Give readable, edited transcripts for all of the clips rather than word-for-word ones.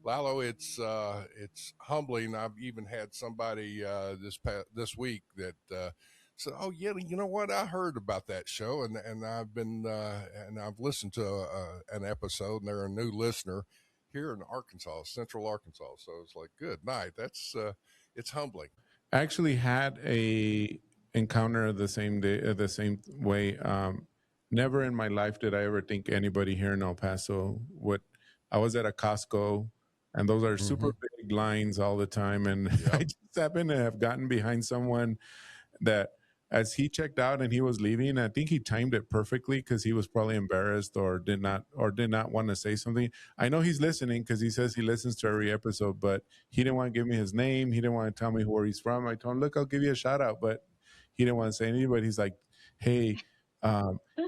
Lalo, it's humbling. I've even had somebody this week that said, "Oh yeah, you know what? I heard about that show, and I've been and I've listened to an episode, and they're a new listener here in Arkansas, Central Arkansas." So it's like, good night. That's it's humbling. I actually had a encounter the same day, the same way. Never in my life did I ever think anybody here in El Paso would. I was at a Costco, and those are super big lines all the time, and Yep. I just happened to have gotten behind someone that, as he checked out and he was leaving, I think he timed it perfectly because he was probably embarrassed or did not want to say something. I know he's listening because he says he listens to every episode, but he didn't want to give me his name. He didn't want to tell me where he's from. I told him, look, I'll give you a shout out, but he didn't want to say anything. But he's like, hey,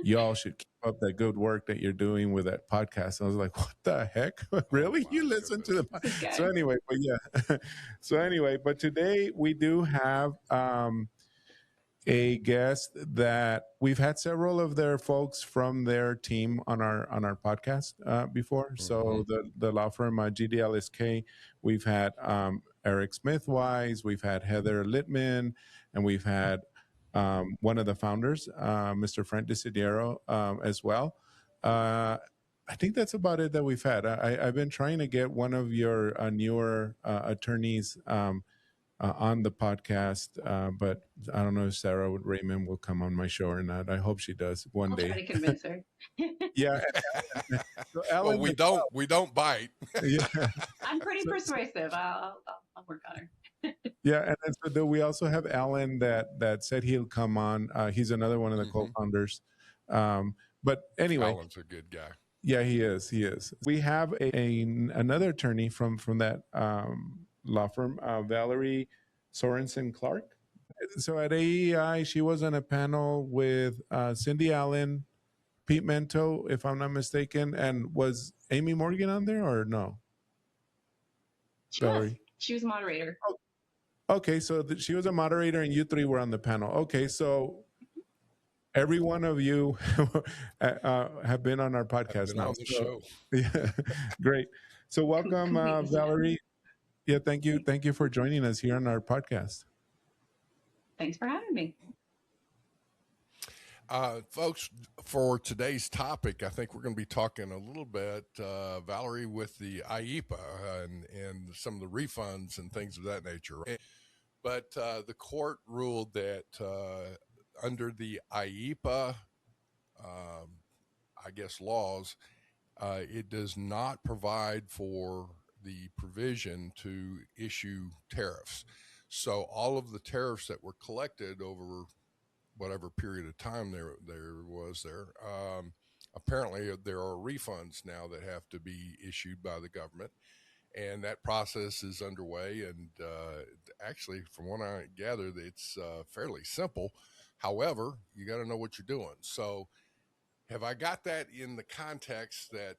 y'all should keep up that good work that you're doing with that podcast. I was like, what the heck? Really? You listen to the podcast? So anyway, but yeah. So anyway, but today we do have a guest that we've had several of their folks from their team on our podcast before. So the law firm GDLSK, we've had Eric Smith-Wise, we've had Heather Littman, and we've had one of the founders, Mr. Frank Desiderio, as well. I think that's about it that we've had. I've been trying to get one of your newer attorneys on the podcast, but I don't know if Sarah Raymond will come on my show or not. I hope she does one day. I'll try to convince her. Yeah. So Ellen, well, we don't bite. Yeah. I'm pretty persuasive. I'll work on her. Yeah, and then so we also have Alan that said he'll come on. He's another one of the co-founders. But anyway, Alan's a good guy. Yeah, he is. He is. We have another attorney from that law firm, Valerie Sorensen-Clark. So at AEI, she was on a panel with Cindy Allen, Pete Mento, if I'm not mistaken, and was Amy Morgan on there or no? She was a moderator. Oh, okay, so she was a moderator and you three were on the panel. Okay, so every one of you have been on our podcast now. On the show. Yeah, great. So welcome, Valerie. Yeah, thank you. Thank you for joining us here on our podcast. Thanks for having me. Folks, for today's topic, I think we're going to be talking a little bit, Valerie, with the IEEPA and some of the refunds and things of that nature. But the court ruled that under the IEEPA, I guess, laws, it does not provide for the provision to issue tariffs. So all of the tariffs that were collected over whatever period of time there was apparently there are refunds now that have to be issued by the government, and that process is underway. And actually, from what I gather, it's fairly simple. However, you got to know what you're doing. So have I got that in the context that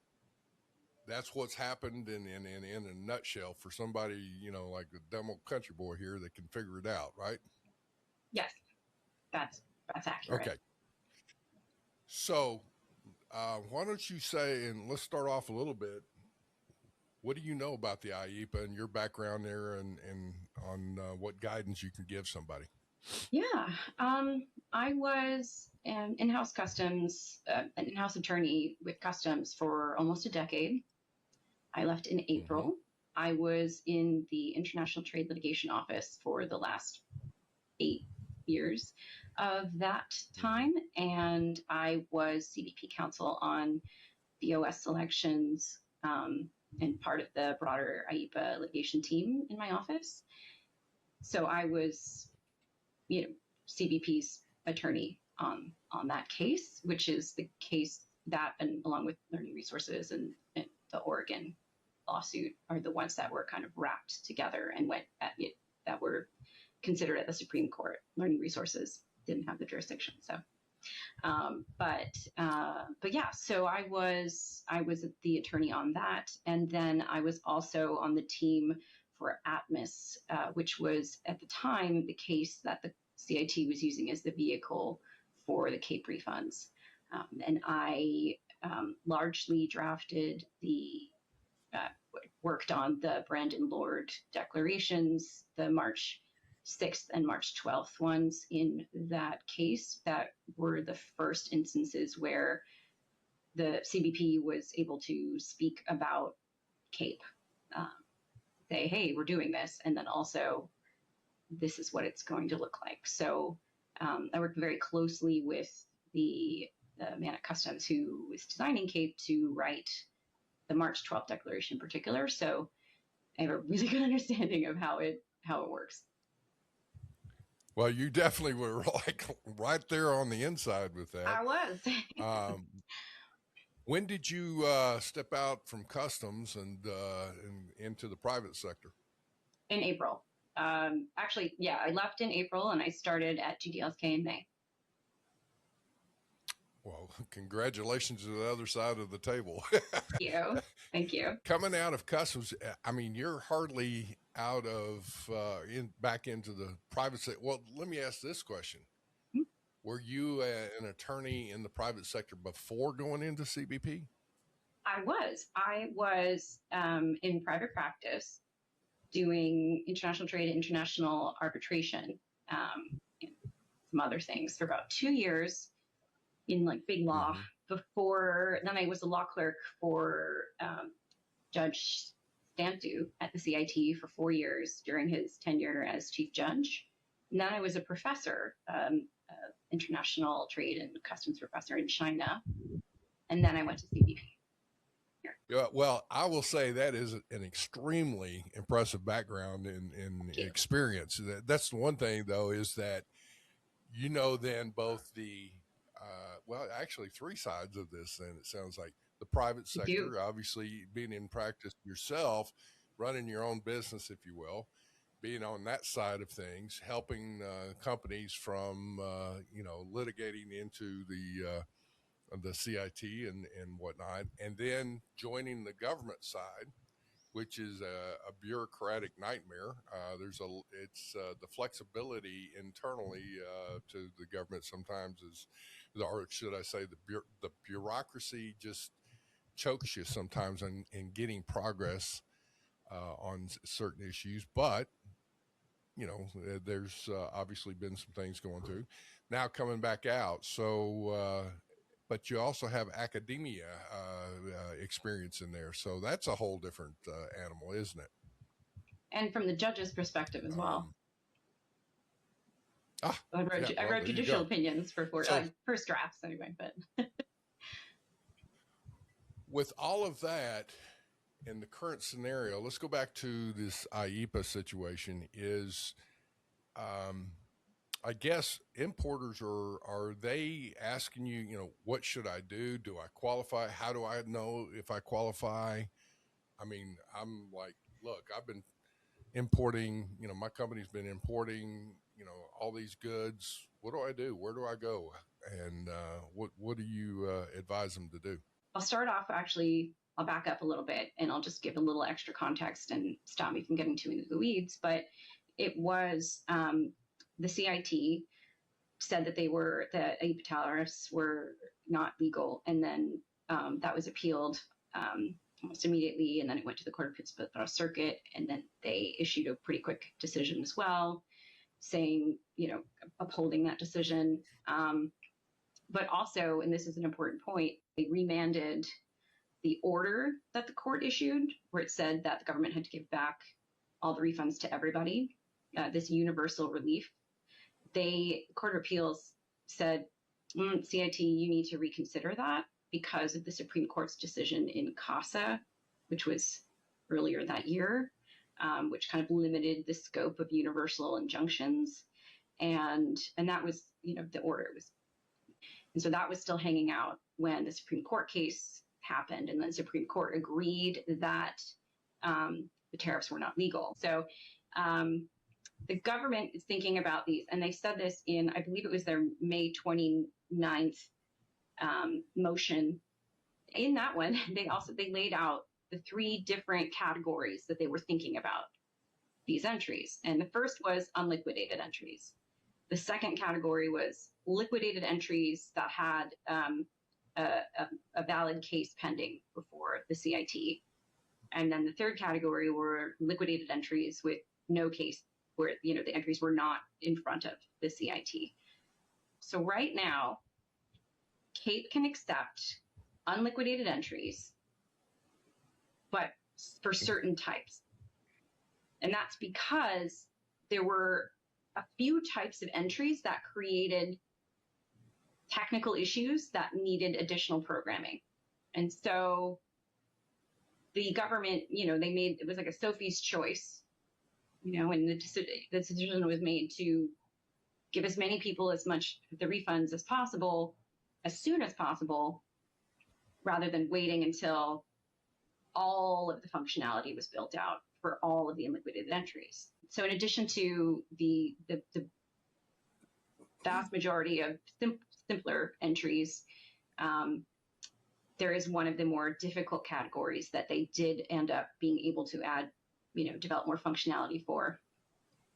that's what's happened in a nutshell for somebody, like the dumb old country boy here that can figure it out, right? Yes, that's accurate. Okay. So why don't you say, and let's start off a little bit, what do you know about the IEEPA and your background there, and on what guidance you can give somebody? Yeah, I was an in-house customs, an in-house attorney with customs for almost a decade. I left in April. I was in the International Trade Litigation Office for the last 8 years of that time, and I was CBP counsel on BOS selections and part of the broader IEEPA litigation team in my office. So I was, CBP's attorney on that case, which is the case that, and along with Learning Resources and the Oregon lawsuit, are the ones that were kind of wrapped together and went at it, that were considered at the Supreme Court. Learning Resources didn't have the jurisdiction, so. But yeah, so I was the attorney on that, and then I was also on the team for Atmos, which was at the time the case that the CIT was using as the vehicle for the CAPE refunds, and I largely drafted the worked on the Brandon Lord declarations, the March 6th and March 12th ones in that case that were the first instances where the CBP was able to speak about CAPE, say, hey, we're doing this, and then also this is what it's going to look like. So I worked very closely with the man at Customs who was designing CAPE to write the March 12th declaration in particular. So I have a really good understanding of how it works. Well, you definitely were like right there on the inside with that. I was. When did you step out from Customs and into the private sector? In April. Actually, yeah, I left in April and I started at GDLSK in May. Well, congratulations to the other side of the table. Thank you. Thank you. Coming out of Customs, I mean, you're hardly out of back into the private sector. Well, let me ask this question. Hmm? Were you an attorney in the private sector before going into CBP? I was in private practice doing international trade, international arbitration, and some other things for about 2 years in like big law. Before then, I was a law clerk for Judge Stantu at the CIT for 4 years during his tenure as chief judge. And then I was a professor, international trade and customs professor in China. And then I went to CBP. Yeah, well, I will say that is an extremely impressive background in experience. That's the one thing, though, is that then both the well, actually 3 sides of this. Then it sounds like the private sector, obviously being in practice yourself, running your own business, if you will, being on that side of things, helping companies from litigating into the CIT and whatnot, and then joining the government side, which is a bureaucratic nightmare. The flexibility internally to the government sometimes is, or should I say, the bureaucracy just chokes you sometimes in getting progress on certain issues. But there's obviously been some things going through. Now coming back out, so. But you also have academia experience in there. So that's a whole different animal, isn't it? And from the judge's perspective as well. I wrote judicial opinions for first drafts anyway. But with all of that in the current scenario, let's go back to this IEEPA situation is I guess importers are they asking you, what should I do? Do I qualify? How do I know if I qualify? I mean, I'm like, look, I've been importing, my company's been importing, all these goods. What do I do? Where do I go? And what do you advise them to do? I'll start off, I'll back up a little bit and I'll just give a little extra context and stop me from getting too into the weeds. But it was, the CIT said that the IEEPA tariffs were not legal, and then that was appealed almost immediately, and then it went to the Court of Appeals for the Circuit, and then they issued a pretty quick decision as well, saying, upholding that decision. But also, and this is an important point, they remanded the order that the court issued, where it said that the government had to give back all the refunds to everybody, this universal relief. Court of Appeals said, CIT, you need to reconsider that because of the Supreme Court's decision in CASA, which was earlier that year, which kind of limited the scope of universal injunctions. And that was, the order was. And so that was still hanging out when the Supreme Court case happened. And then the Supreme Court agreed that the tariffs were not legal. So the government is thinking about these, and they said this in, I believe it was their May 29th motion. In that one, they laid out the 3 different categories that they were thinking about these entries. And the first was unliquidated entries. The second category was liquidated entries that had a valid case pending before the CIT. And then the third category were liquidated entries with no case, where, you know, the entries were not in front of the CIT. So right now, CAPE can accept unliquidated entries, but for certain types. And that's because there were a few types of entries that created technical issues that needed additional programming. And so the government, you know, it was like a Sophie's choice, you know, and the decision was made to give as many people as much of the refunds as possible, as soon as possible, rather than waiting until all of the functionality was built out for all of the unliquidated entries. So in addition to the vast majority of simpler entries, there is one of the more difficult categories that they did end up being able to add, you know, develop more functionality for.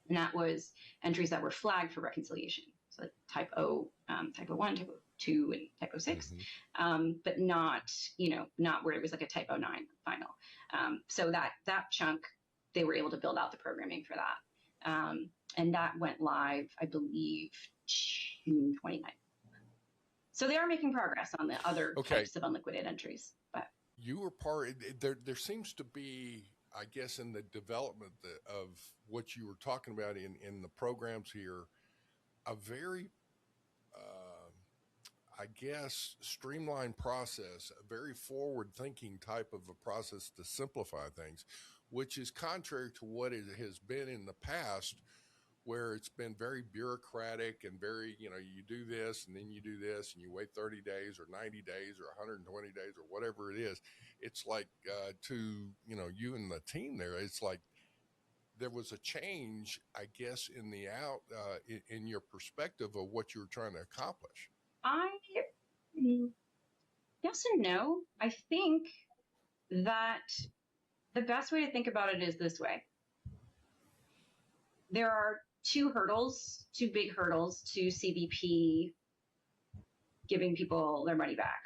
And that was entries that were flagged for reconciliation. So type O, type 01, type 02, and type 06, but not, you know, not where it was like a type 09 final. So that chunk, they were able to build out the programming for that. And that went live, I believe, June 29th. So they are making progress on the other types of unliquidated entries. But you were there seems to be, I guess, in the development of what you were talking about in the programs here, a very, I guess, streamlined process, a very forward-thinking type of a process to simplify things, which is contrary to what it has been in the past, where it's been very bureaucratic and very, you know, you do this and then you do this and you wait 30 days or 90 days or 120 days or whatever it is. It's like to, you know, you and the team there, it's like there was a change, I guess, in the in your perspective of what you were trying to accomplish. Yes and no. I think that the best way to think about it is this way. There are two big hurdles to CBP giving people their money back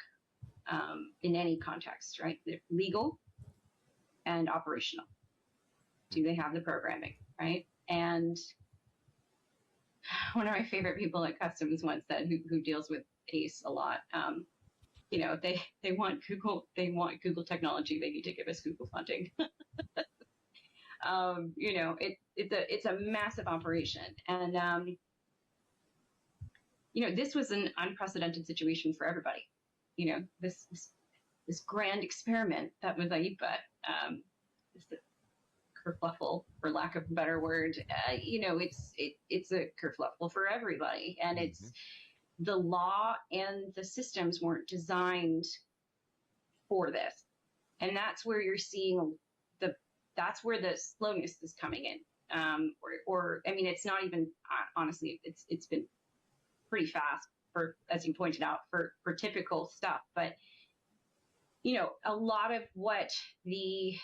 in any context, right? They're legal and operational. Do they have the programming, right? And one of my favorite people at Customs once said, who deals with ACE a lot, you know, they want Google technology, they need to give us Google funding. You know, it's a massive operation. And, you know, this was an unprecedented situation for everybody. You know, this grand experiment that was IEEPA, this kerfluffle, for lack of a better word, you know, it's a kerfluffle for everybody. And it's the law and the systems weren't designed for this. And that's where you're seeing that's where the slowness is coming in. Or I mean, it's not even, honestly, it's been pretty fast for, as you pointed out, for typical stuff. But, you know, a lot of what the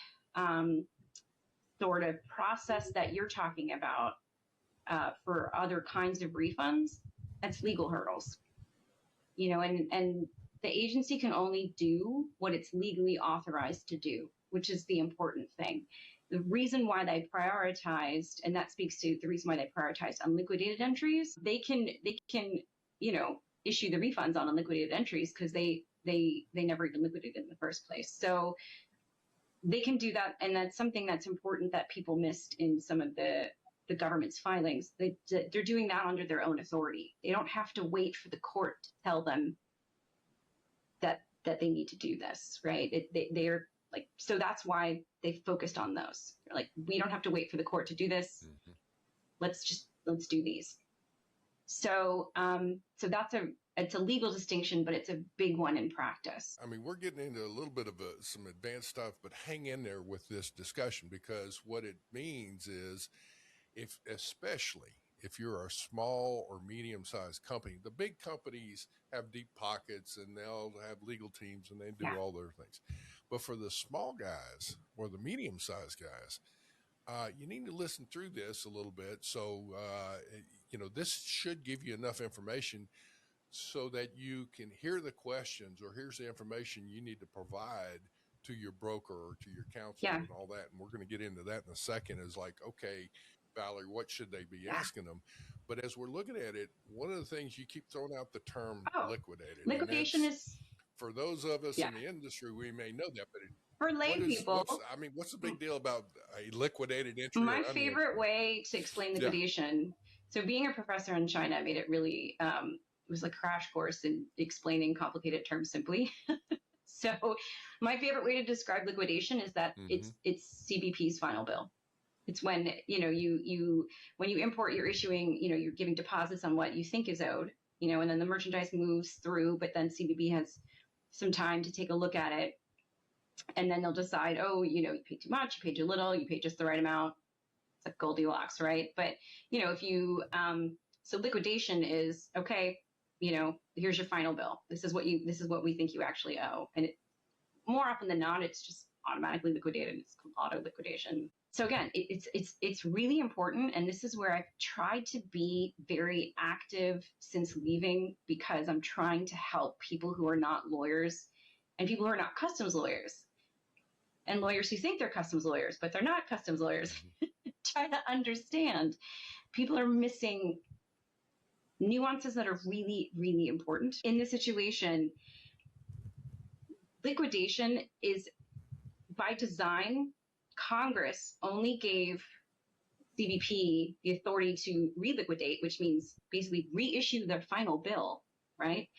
sort of process that you're talking about for other kinds of refunds, that's legal hurdles. You know, and the agency can only do what it's legally authorized to do, which is the important thing. The reason why they prioritized, and that speaks to the reason why they prioritized unliquidated entries, they can, you know, issue the refunds on unliquidated entries because they never even liquidated in the first place. So they can do that, and that's something that's important that people missed in some of the government's filings. They're doing that under their own authority. They don't have to wait for the court to tell them that they need to do this, right? They're like, so that's why they focused on those. They're like, we don't have to wait for the court to do this. Let's do these. So, so it's a legal distinction, but it's a big one in practice. I mean, we're getting into a little bit of some advanced stuff, but hang in there with this discussion, because what it means is, especially if you're a small or medium-sized company, the big companies have deep pockets and they'll have legal teams and they do all their things. But for the small guys or the medium-sized guys, you need to listen through this a little bit. So, you know, this should give you enough information so that you can hear the questions, or here's the information you need to provide to your broker or to your counsel Yeah. and all that. And we're going to get into that in a second, is like, okay, Valerie, what should they be asking them? But as we're looking at it, one of the things you keep throwing out the term liquidated. Liquidation and is, for those of us in the industry, we may know that, but for lay people, what's the big deal about a liquidated entry? My favorite way to explain liquidation. So being a professor in China made it really, it was a crash course in explaining complicated terms simply. So my favorite way to describe liquidation is that it's CBP's final bill. It's when, when you import, you're issuing, you're giving deposits on what you think is owed, and then the merchandise moves through, but then CBP has some time to take a look at it. And then they'll decide, you paid too much, you paid too little, you paid just the right amount. It's like Goldilocks, right? But, if you, so liquidation is, okay, here's your final bill. This is what we think you actually owe. And more often than not, it's just automatically liquidated. It's called auto liquidation. So again, it's really important. And this is where I've tried to be very active since leaving, because I'm trying to help people who are not lawyers and people who are not customs lawyers and lawyers who think they're customs lawyers, but they're not customs lawyers. Try to understand. People are missing nuances that are really, really important. In this situation, liquidation is by design. Congress only gave CBP the authority to reliquidate, which means basically reissue their final bill, right?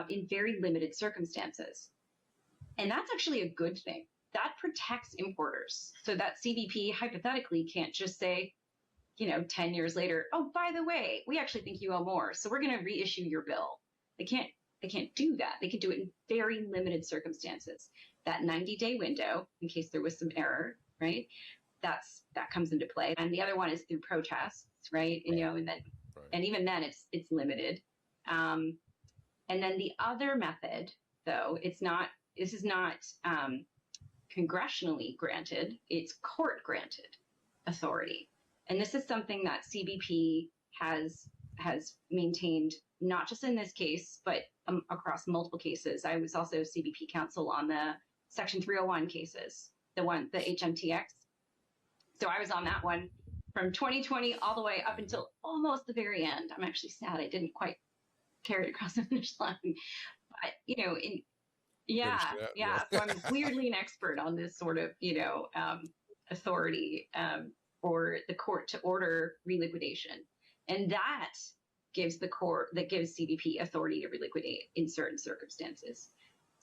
In very limited circumstances. And that's actually a good thing. That protects importers, so that CBP hypothetically can't just say, 10 years later, oh, by the way, we actually think you owe more, so we're going to reissue your bill. They can't do that. They can do it in very limited circumstances. That 90-day window, in case there was some error, right? That comes into play. And the other one is through protests, right? And, and then, and even then it's limited. And then the other method, though, this is not congressionally granted, it's court granted authority. And this is something that CBP has maintained, not just in this case, but across multiple cases. I was also CBP counsel on the Section 301 cases, the HMTX. So I was on that one from 2020 all the way up until almost the very end. I'm actually sad I didn't quite carry it across the finish line. But, so I'm weirdly an expert on this sort of, authority for the court to order reliquidation. And that gives CBP authority to reliquidate in certain circumstances.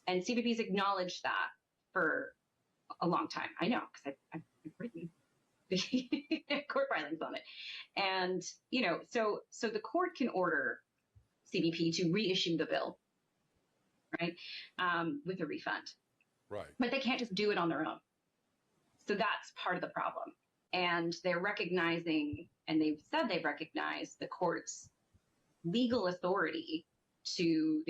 And CBP's acknowledged that for a long time. I know, because I've written court filings on it. And, so the court can order CBP to reissue the bill, right, with a refund. Right. But they can't just do it on their own. So that's part of the problem. And they're recognizing, and they've said they've recognized the court's legal authority to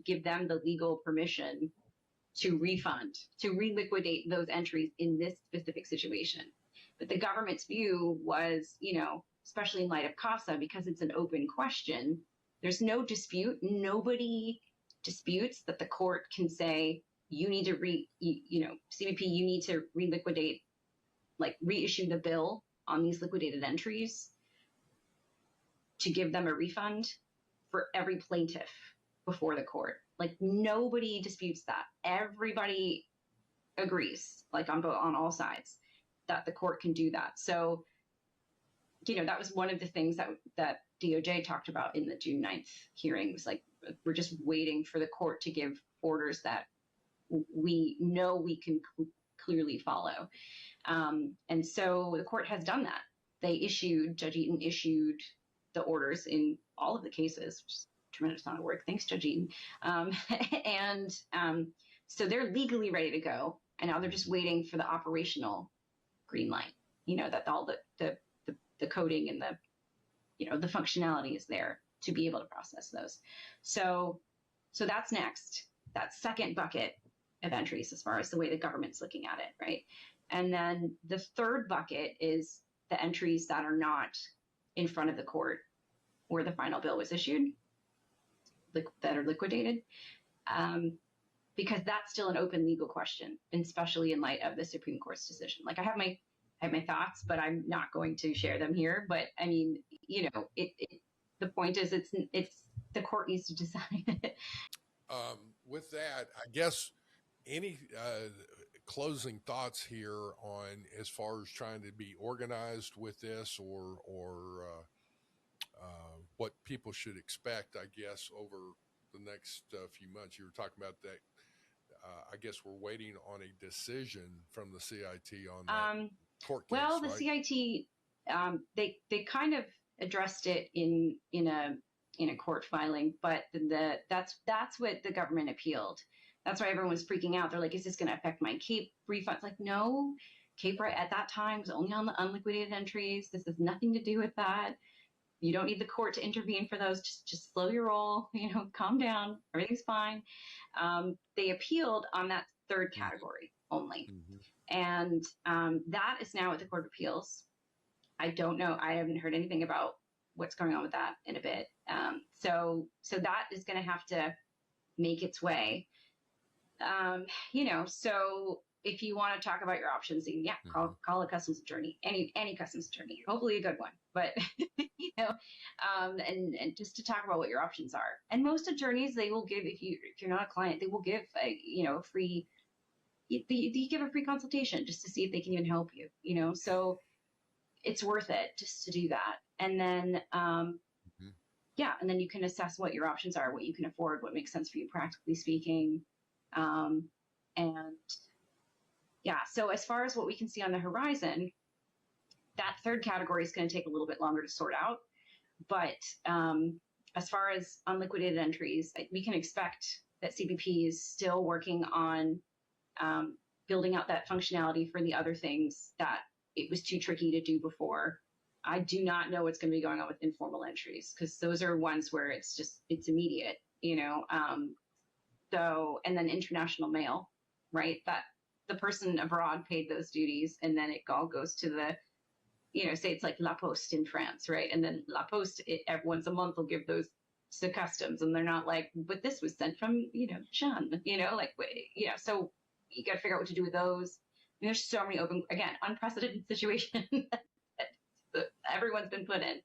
give them the legal permission to refund, to reliquidate those entries in this specific situation. But the government's view was, especially in light of CASA, because it's an open question, there's no dispute. Nobody disputes that the court can say, you need to CBP, you need to reliquidate, like reissue the bill on these liquidated entries to give them a refund for every plaintiff before the court. Like nobody disputes that. Everybody agrees, like on all sides, that the court can do that. So, that was one of the things that DOJ talked about in the June 9th hearings. Like we're just waiting for the court to give orders that we know we can clearly follow. And so the court has done that. Judge Eaton issued the orders in all of the cases, which is a tremendous amount of work. Thanks, Judge Eaton. So they're legally ready to go. And now they're just waiting for the operational green light, that all the coding and the functionality is there to be able to process those. So that's next. That second bucket of entries as far as the way the government's looking at it, right? And then the third bucket is the entries that are not in front of the court where the final bill was issued, that are liquidated. because that's still an open legal question, and especially in light of the Supreme Court's decision. Like I have my thoughts, but I'm not going to share them here. But I mean, you know, the point is, it's the court needs to decide. With that, I guess any closing thoughts here on as far as trying to be organized with this, or what people should expect, I guess, over the next few months. You were talking about that. I guess we're waiting on a decision from the CIT on that court case. Well, the right? CIT, they kind of addressed it in a court filing, but that's what the government appealed. That's why everyone was freaking out. They're like, is this going to affect my CAPE refunds? Like, no, CAPE at that time was only on the unliquidated entries. This has nothing to do with that. You don't need the court to intervene for those. Just slow your roll, you know, calm down. Everything's fine. They appealed on that third category only. And that is now at the Court of Appeals. I don't know. I haven't heard anything about what's going on with that in a bit. So that is going to have to make its way. You know, so if you want to talk about your options, yeah, call a customs attorney, any customs attorney, hopefully a good one. But you know, and just to talk about what your options are. And most attorneys, they will give, if you're not a client, they will give a free. You give a free consultation just to see if they can even help you. You know, so it's worth it just to do that. And then yeah, and then you can assess what your options are, what you can afford, what makes sense for you practically speaking. And yeah, so as far as what we can see on the horizon, that third category is going to take a little bit longer to sort out. But as far as unliquidated entries, we can expect that CBP is still working on building out that functionality for the other things that it was too tricky to do before. I do not know what's going to be going on with informal entries, because those are ones where it's immediate, you know. So, and then international mail, right? That the person abroad paid those duties, and then it all goes to the, you know, say it's like La Poste in France, right? And then La Poste, once a month will give those to customs, and they're not like, but this was sent from, you know, Jean, you know, like, you know, so you got to figure out what to do with those. And there's so many unprecedented situations that everyone's been put in.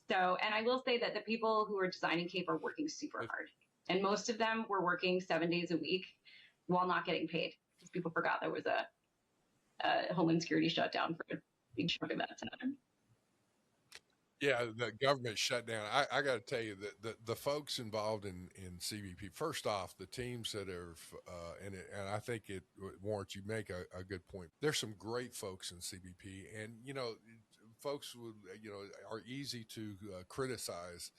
So, and I will say that the people who are designing CAPE are working super hard. And most of them were working 7 days a week while not getting paid, because people forgot there was a Homeland Security shutdown for a big chunk of that time. Yeah, the government shutdown. I got to tell you that the folks involved in CBP, first off, the teams that are in it, and I think it warrants, you make a good point. There's some great folks in CBP, and, you know, folks are easy to criticize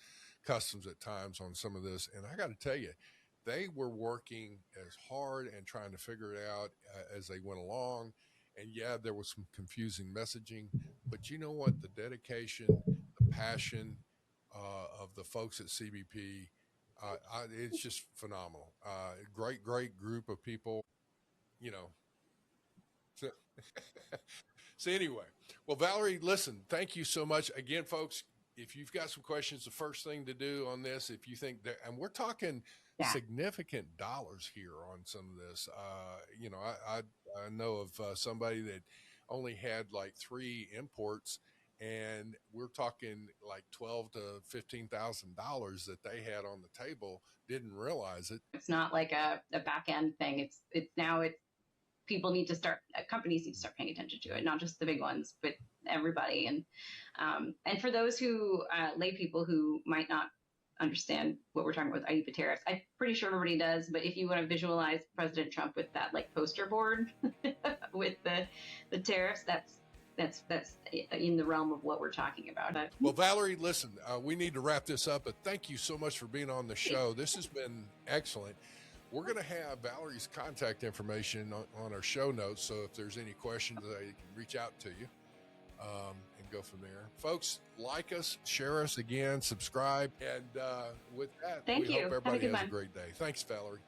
customs at times on some of this. And I got to tell you, they were working as hard and trying to figure it out as they went along. And yeah, there was some confusing messaging, but you know what? The dedication, the passion of the folks at CBP, it's just phenomenal. Great group of people, you know. So, so anyway, well, Valerie, listen, thank you so much again, folks. If you've got some questions, the first thing to do on this, if you think that, and we're talking significant dollars here on some of this, you know, I know of somebody that only had like 3 imports, and we're talking like $12,000 to $15,000 that they had on the table, didn't realize it. It's not like a back end thing. It's people need to start, companies need to start paying attention to it, not just the big ones, but everybody. And for those who, lay people who might not understand what we're talking about with IEEPA tariffs, I'm pretty sure everybody does, but if you want to visualize President Trump with that like poster board with the tariffs, that's in the realm of what we're talking about. Well, Valerie, listen, we need to wrap this up, but thank you so much for being on the show. This has been excellent. We're going to have Valerie's contact information on our show notes, so if there's any questions, they can reach out to you and go from there. Folks, like us, share us again, subscribe, and with that, Thank you. Hope everybody has a a great day. Thanks, Valerie.